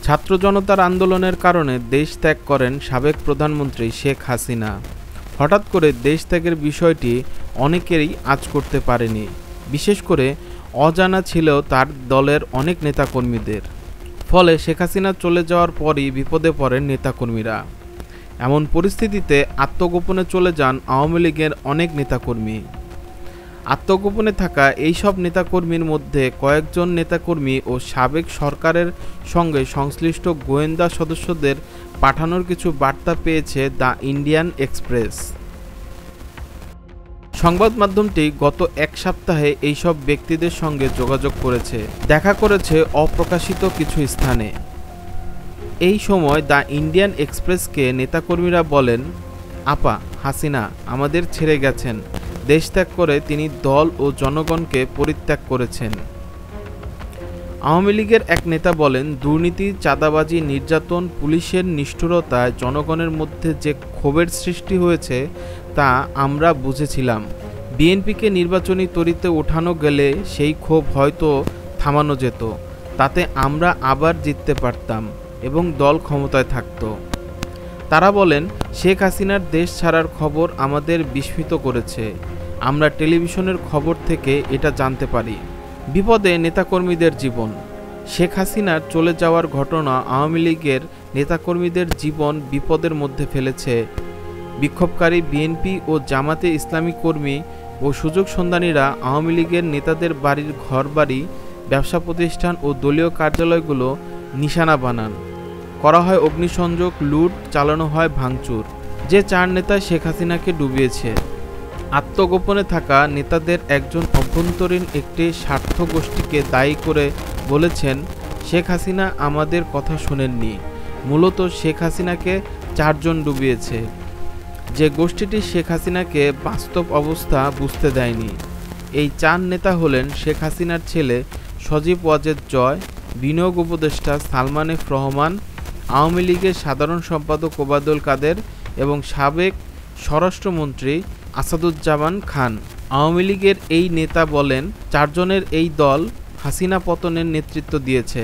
ছাত্র জনতার আন্দোলনের কারণে দেশ ত্যাগ করেন সাবেক প্রধানমন্ত্রী শেখ হাসিনা। হঠাৎ করে দেশ ত্যাগের বিষয়টি অনেকেরই আঁচ করতে পারেনি, বিশেষ করে অজানা ছিল তার দলের অনেক নেতাকর্মীদের। ফলে শেখ হাসিনা চলে যাওয়ার পরই বিপদে পড়েন নেতাকর্মীরা। এমন পরিস্থিতিতে আত্মগোপনে চলে যান আওয়ামী লীগের অনেক নেতাকর্মী। আত্মগোপনে থাকা এইসব নেতাকর্মীর মধ্যে কয়েকজন নেতাকর্মী ও সাবেক সরকারের সঙ্গে সংশ্লিষ্ট গোয়েন্দা সদস্যদের পাঠানোর কিছু বার্তা পেয়েছে দ্য ইন্ডিয়ান এক্সপ্রেস। সংবাদ মাধ্যমটি গত এক সপ্তাহে এইসব ব্যক্তিদের সঙ্গে যোগাযোগ করেছে, দেখা করেছে অপ্রকাশিত কিছু স্থানে। এই সময় দ্য ইন্ডিয়ান এক্সপ্রেসকে নেতাকর্মীরা বলেন, আপা হাসিনা আমাদের ছেড়ে গেছেন, দেশ ত্যাগ করে তিনি দল ও জনগণকে পরিত্যাগ করেছেন। আওয়ামী লীগের এক নেতা বলেন, দুর্নীতি, চাঁদাবাজি, নির্যাতন, পুলিশের নিষ্ঠুরতায় জনগণের মধ্যে যে ক্ষোভের সৃষ্টি হয়েছে তা আমরা বুঝেছিলাম। বিএনপিকে নির্বাচনী তরিতে ওঠানো গেলে সেই ক্ষোভ হয়তো থামানো যেত, তাতে আমরা আবার জিততে পারতাম এবং দল ক্ষমতায় থাকত। তারা বলেন, শেখ হাসিনার দেশ ছাড়ার খবর আমাদের বিস্মিত করেছে। আমরা টেলিভিশনের খবর থেকে এটা জানতে পারি। বিপদে নেতাকর্মীদের জীবন। শেখ হাসিনার চলে যাওয়ার ঘটনা আওয়ামী লীগের নেতাকর্মীদের জীবন বিপদের মধ্যে ফেলেছে। বিক্ষোভকারী বিএনপি ও জামাতে ইসলামী কর্মী ও সুযোগ সন্ধানীরা আওয়ামী লীগের নেতাদের বাড়ির ঘরবাড়ি, ব্যবসা প্রতিষ্ঠান ও দলীয় কার্যালয়গুলো নিশানা বানান। করা হয় অগ্নিসংযোগ, লুট, চালানো হয় ভাঙচুর। যে চার নেতা শেখ হাসিনাকে ডুবিয়েছে। আত্মগোপনে থাকা নেতাদের একজন অভ্যন্তরীণ একটি স্বার্থ গোষ্ঠীকে দায়ী করে বলেছেন, শেখ হাসিনা আমাদের কথা শোনেননি। মূলত শেখ হাসিনাকে চারজন ডুবিয়েছে। যে গোষ্ঠীটি শেখ হাসিনাকে বাস্তব অবস্থা বুঝতে দেয়নি। এই চার নেতা হলেন শেখ হাসিনার ছেলে সজীব ওয়াজেদ জয়, বিনিয়োগ উপদেষ্টা সালমান এফ রহমান, আওয়ামী লীগের সাধারণ সম্পাদক ওবায়দুল কাদের এবং সাবেক স্বরাষ্ট্রমন্ত্রী আসাদুজ্জামান খান। আওয়ামী লীগের এই নেতা বলেন, চারজনের এই দল হাসিনা পতনের নেতৃত্ব দিয়েছে।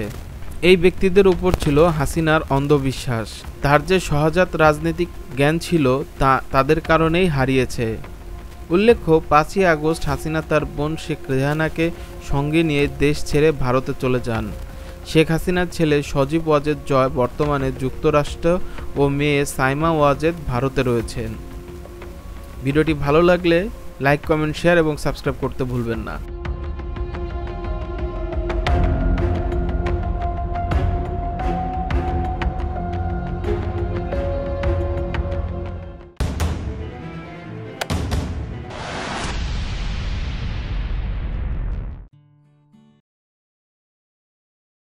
এই ব্যক্তিদের উপর ছিল হাসিনার অন্ধবিশ্বাস। তার যে সহজাত রাজনৈতিক জ্ঞান ছিল তা তাদের কারণেই হারিয়েছে। উল্লেখ্য, 5ই আগস্ট হাসিনা তার বোন শেখ রেহানাকে সঙ্গে নিয়ে দেশ ছেড়ে ভারতে চলে যান। শেখ হাসিনার ছেলে সজীব ওয়াজেদ জয় বর্তমানে যুক্তরাষ্ট্র ও মেয়ে সাইমা ওয়াজেদ ভারতে রয়েছেন। ভিডিওটি ভালো লাগলে লাইক, কমেন্ট, শেয়ার এবং সাবস্ক্রাইব করতে ভুলবেন না।